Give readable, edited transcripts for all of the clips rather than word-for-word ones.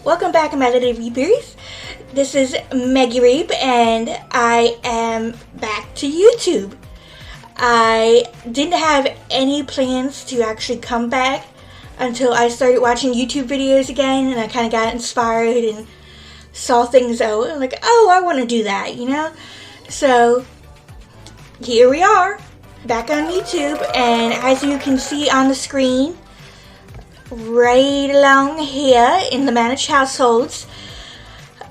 Welcome back to my little rebirth. This is Maggie Reap and I am back to YouTube. I didn't have any plans to actually come back until I started watching YouTube videos again, and I kind of got inspired and saw things out like, oh, I want to do that, you know? So here we are, back on YouTube, and as you can see on the screen, right along here in the managed households,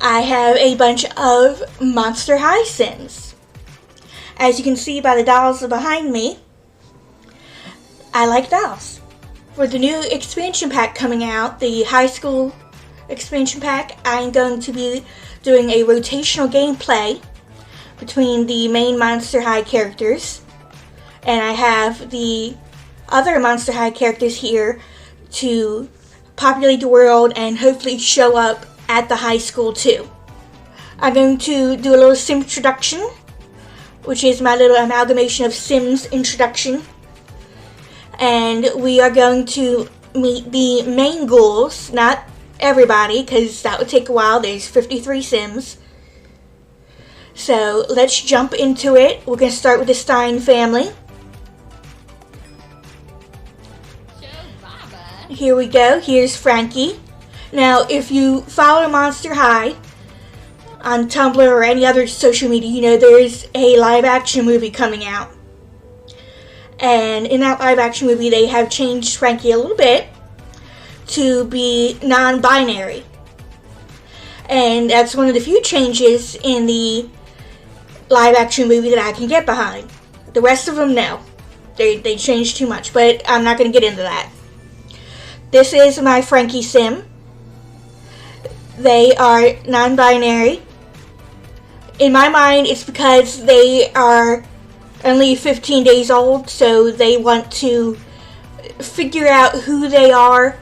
I have a bunch of Monster High Sims. As you can see by the dolls behind me, I like dolls. For the new expansion pack coming out, the high school expansion pack, I'm going to be doing a rotational gameplay between the main Monster High characters, and I have the other Monster High characters here to populate the world and hopefully show up at the high school too. I'm going to do a little sim introduction, which is my little amalgamation of Sims introduction. And we are going to meet the main ghouls, not everybody, because that would take a while. There's 53 Sims. So let's jump into it. We're going to start with the Stein family. Here we go. Here's Franky. Now, if you follow Monster High on Tumblr or any other social media, you know there's a live action movie coming out. And in that live action movie, they have changed Franky a little bit to be non-binary. And that's one of the few changes in the live action movie that I can get behind. The rest of them, no. They changed too much, but I'm not going to get into that. This is my Franky sim. They are non-binary. In my mind, it's because they are only 15 days old, so they want to figure out who they are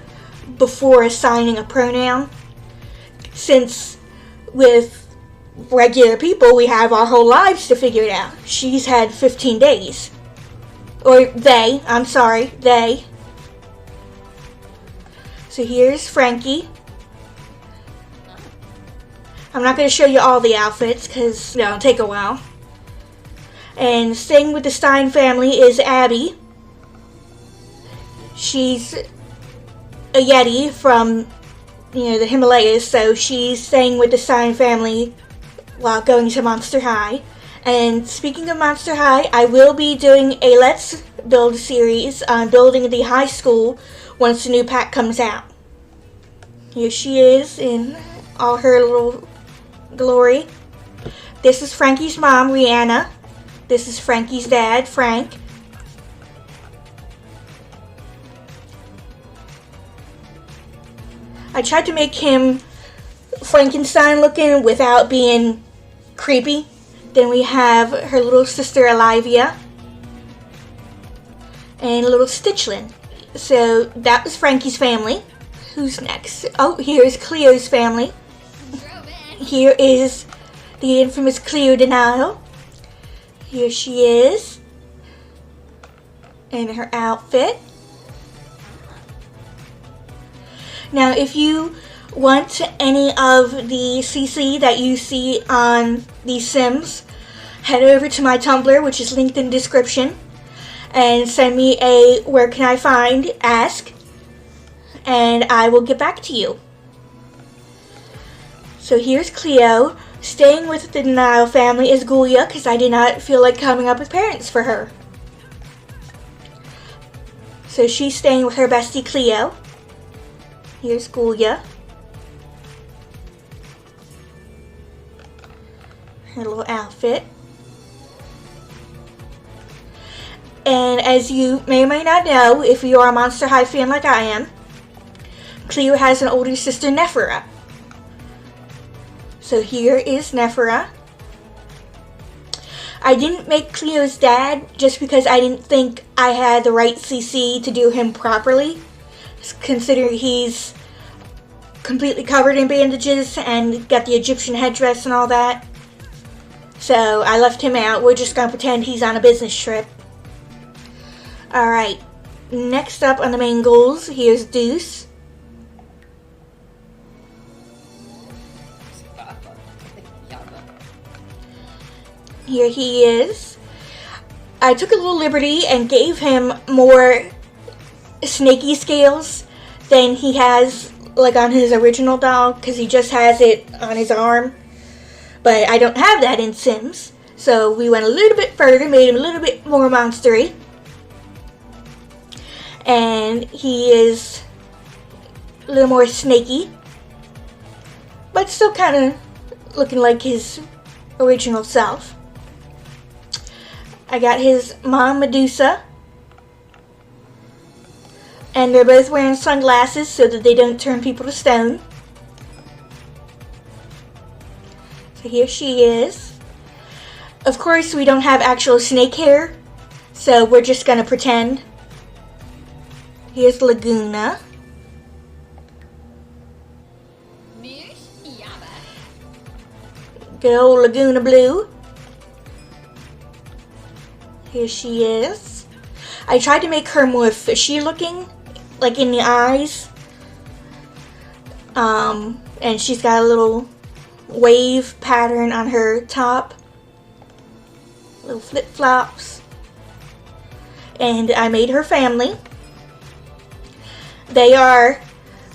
before assigning a pronoun. Since with regular people, we have our whole lives to figure it out. She's had 15 days. Or they, I'm sorry, they. So here's Franky. I'm not going to show you all the outfits because it'll take a while. And staying with the Stein family is Abby. She's a Yeti from, the Himalayas, so she's staying with the Stein family while going to Monster High. And speaking of Monster High, I will be doing a Let's Build series on building the high school once the new pack comes out. Here she is in all her little glory. This is Franky's mom, Rihanna. This is Franky's dad, Frank. I tried to make him Frankenstein looking without being creepy. Then we have her little sister, Olivia. And little Stitchlin. So that was Franky's family. Who's next? Oh, here's Cleo's family. Here is the infamous Cleo Denial. Here she is in her outfit. Now, if you want any of the CC that you see on these Sims, head over to my Tumblr, which is linked in the description, and send me a where can I find ask, and I will get back to you. So here's Cleo. Staying with the Denial family is Gulia, because I did not feel like coming up with parents for her. So she's staying with her bestie Cleo. Here's Gulia. Her little outfit. And as you may or may not know, if you are a Monster High fan like I am, Cleo has an older sister, Nephra. So here is Nephra. I didn't make Cleo's dad just because I didn't think I had the right CC to do him properly, considering he's completely covered in bandages and got the Egyptian headdress and all that. So I left him out. We're just going to pretend he's on a business trip. Alright, next up on the main goals, here's Deuce. Here he is. I took a little liberty and gave him more snaky scales than he has like on his original doll, because he just has it on his arm. But I don't have that in Sims, so we went a little bit further, made him a little bit more monstery. And he is a little more snaky, but still kind of looking like his original self. I got his mom, Medusa, and they're both wearing sunglasses so that they don't turn people to stone. So here she is. Of course, we don't have actual snake hair, so we're just gonna pretend. Here's Laguna. Good old Laguna Blue. Here she is. I tried to make her more fishy looking, like in the eyes. And she's got a little wave pattern on her top. Little flip-flops. And I made her family. They are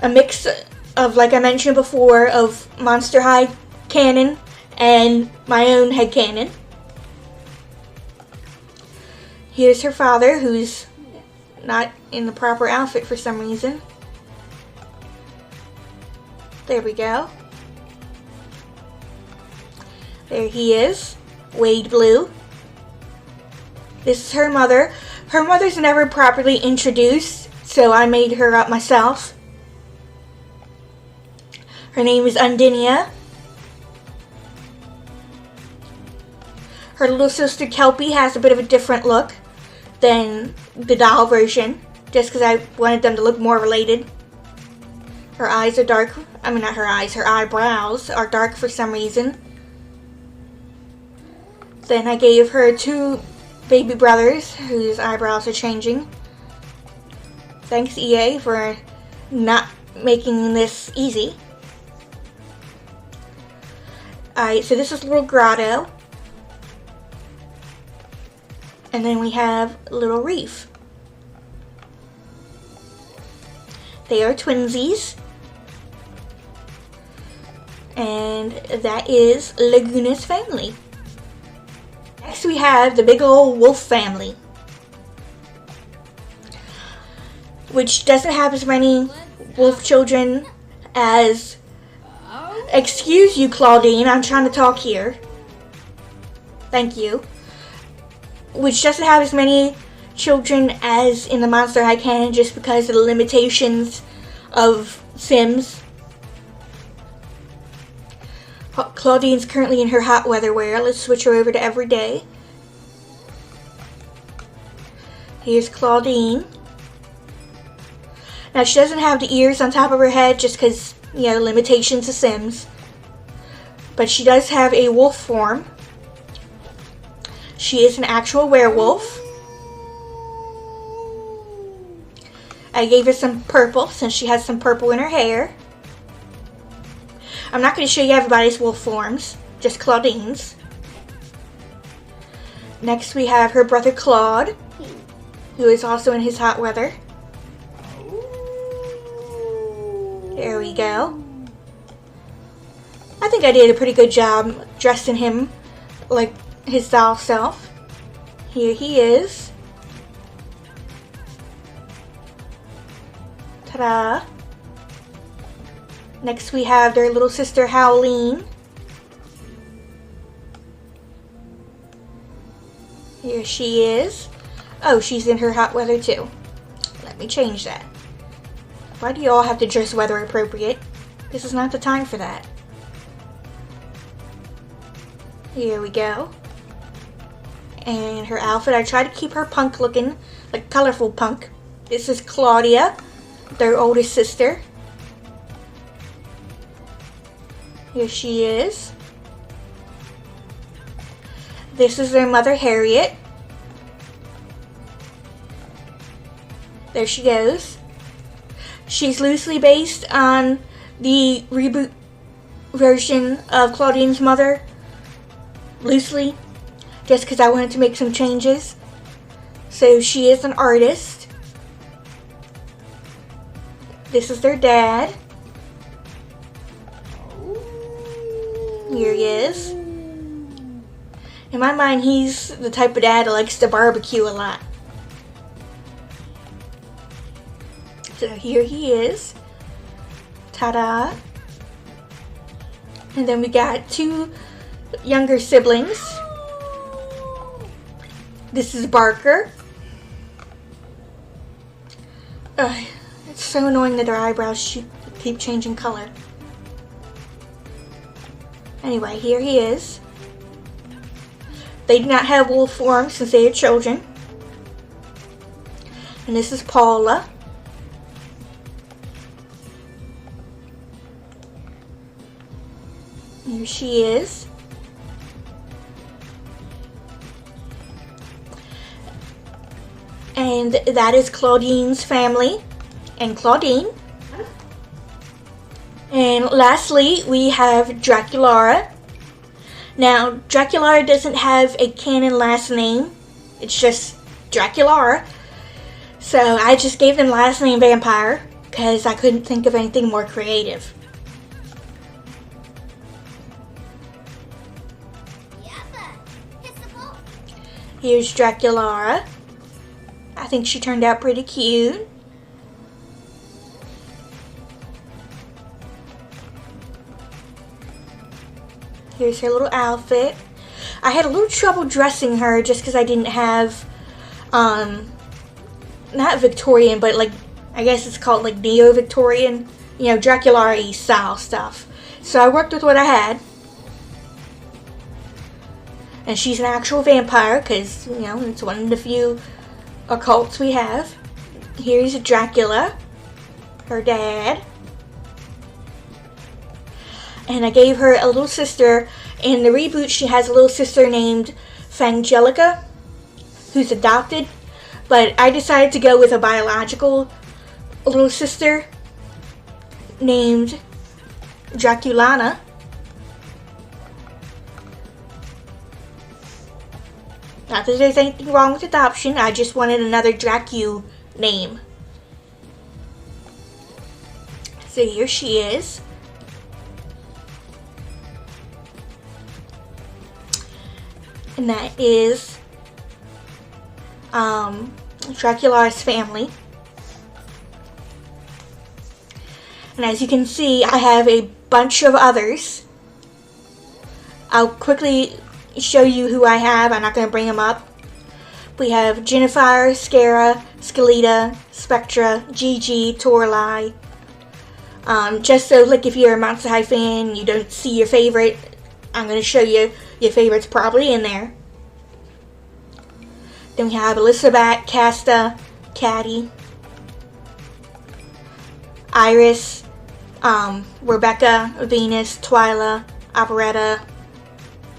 a mix of, like I mentioned before, of Monster High canon and my own headcanon. Here's her father, who's not in the proper outfit for some reason. There we go. There he is, Wade Blue. This is her mother. Her mother's never properly introduced, so I made her up myself. Her name is Undinia. Her little sister Kelpie has a bit of a different look than the doll version, just because I wanted them to look more related. Her eyes are dark. I mean, not her eyes, her eyebrows are dark for some reason. Then I gave her two baby brothers whose eyebrows are changing. Thanks, EA, for not making this easy. Alright, so this is Little Grotto. And then we have Little Reef. They are twinsies. And that is Laguna's family. Next we have the big old wolf family, which doesn't have as many wolf children as... Excuse you, Claudine, I'm trying to talk here. Thank you. Which doesn't have as many children as in the Monster High canon, just because of the limitations of Sims. Claudine's currently in her hot weather wear. Let's switch her over to everyday. Here's Claudine. Now she doesn't have the ears on top of her head just because, you know, limitations of Sims. But she does have a wolf form. She is an actual werewolf. I gave her some purple since she has some purple in her hair. I'm not going to show you everybody's wolf forms, just Claudine's. Next we have her brother Claude, who is also in his hot weather. There we go. I think I did a pretty good job dressing him like his doll self. Here he is. Ta-da! Next we have their little sister Howleen. Here she is. Oh, she's in her hot weather too. Let me change that. Why do you all have to dress weather appropriate? This is not the time for that. Here we go. And her outfit, I try to keep her punk looking, like colorful punk. This is Claudia, their oldest sister. Here she is. This is their mother, Harriet. There she goes. She's loosely based on the reboot version of Claudine's mother. Loosely. just because I wanted to make some changes. So she is an artist. This is their dad. Here he is. In my mind, he's the type of dad that likes to barbecue a lot. So here he is. Ta-da. And then we got two younger siblings. This is Barker. It's so annoying that their eyebrows keep changing color. Anyway, here he is. They do not have wolf form since they are children. And this is Paula. Here she is. And that is Claudine's family and Claudine. And lastly, we have Draculaura. Now, Draculaura doesn't have a canon last name. It's just Draculaura. So I just gave them last name Vampire because I couldn't think of anything more creative. Here's Draculaura. I think she turned out pretty cute. Here's her little outfit. I had a little trouble dressing her just because I didn't have, not Victorian, but like, I guess it's called like Neo-Victorian, you know, Draculaura style stuff. So I worked with what I had. And she's an actual vampire because, you know, it's one of the few occults we have. Here's Dracula, her dad. And I gave her a little sister. In the reboot, she has a little sister named Fangelica, who's adopted. But I decided to go with a biological little sister named Draculaura. Not that there's anything wrong with adoption, I just wanted another Dracu name. So here she is. And that is Draculaura's family. And as you can see, I have a bunch of others. I'll quickly show you who I have. I'm not going to bring them up. We have Jennifer, Scara, Skeleta, Spectra, Gigi, Torlai. Just so, like, if you're a Monster High fan, you don't see your favorite, I'm going to show you your favorite's probably in there. Then we have Elizabeth, Casta, Caddy, Iris, Rebecca, Venus, Twyla, Operetta,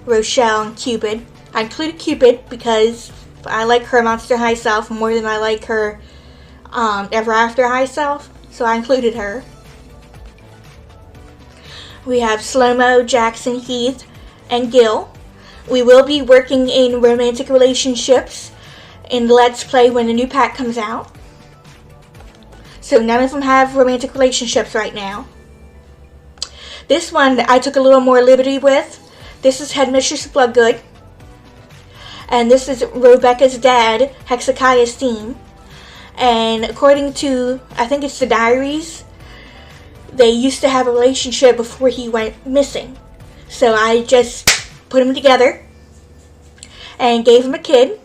Rochelle, and Cupid. I included Cupid because I like her Monster High self more than I like her Ever After High self, so I included her. We have Slow-Mo, Jackson, Heath, and Gil. We will be working in romantic relationships in the Let's Play when the new pack comes out. So none of them have romantic relationships right now. This one I took a little more liberty with. This is Headmistress Bloodgood. And this is Rebecca's dad, Hezekiah's team. And according to, I think it's the diaries, they used to have a relationship before he went missing. So I just put them together and gave him a kid.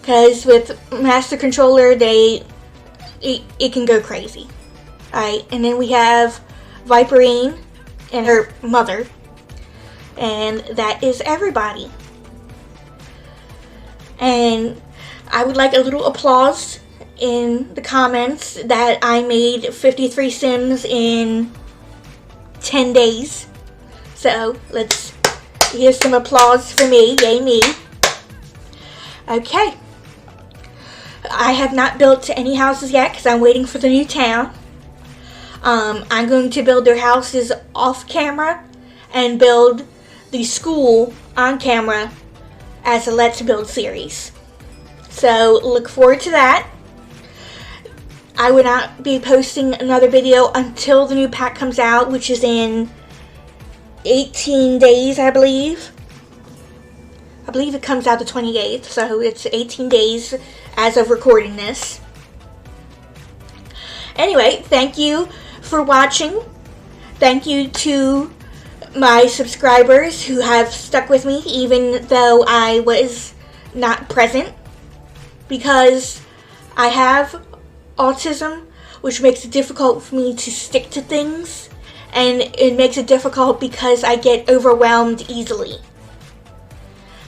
Because with Master Controller, it can go crazy. Alright, and then we have Viperine and her mother. And that is everybody. And I would like a little applause in the comments that I made 53 Sims in 10 days. So here's some applause for me. Yay me. Okay. I have not built any houses yet because I'm waiting for the new town. I'm going to build their houses off camera and build the school on camera as a Let's Build series. So look forward to that. I will not be posting another video until the new pack comes out, which is in 18 days, I believe. I believe it comes out the 28th, so it's 18 days as of recording this. Anyway, thank you for watching. Thank you to my subscribers who have stuck with me even though I was not present, because I have autism, which makes it difficult for me to stick to things, and it makes it difficult because I get overwhelmed easily.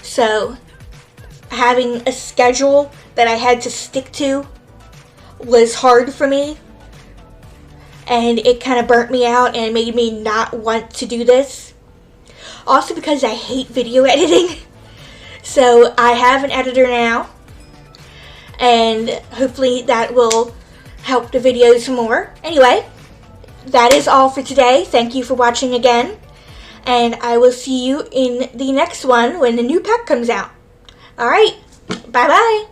So having a schedule that I had to stick to was hard for me, and it kind of burnt me out and made me not want to do this. Also because I hate video editing. So I have an editor now, and hopefully that will help the videos more. Anyway, that is all for today. Thank you for watching again, and I will see you in the next one when the new pack comes out. Alright, bye bye.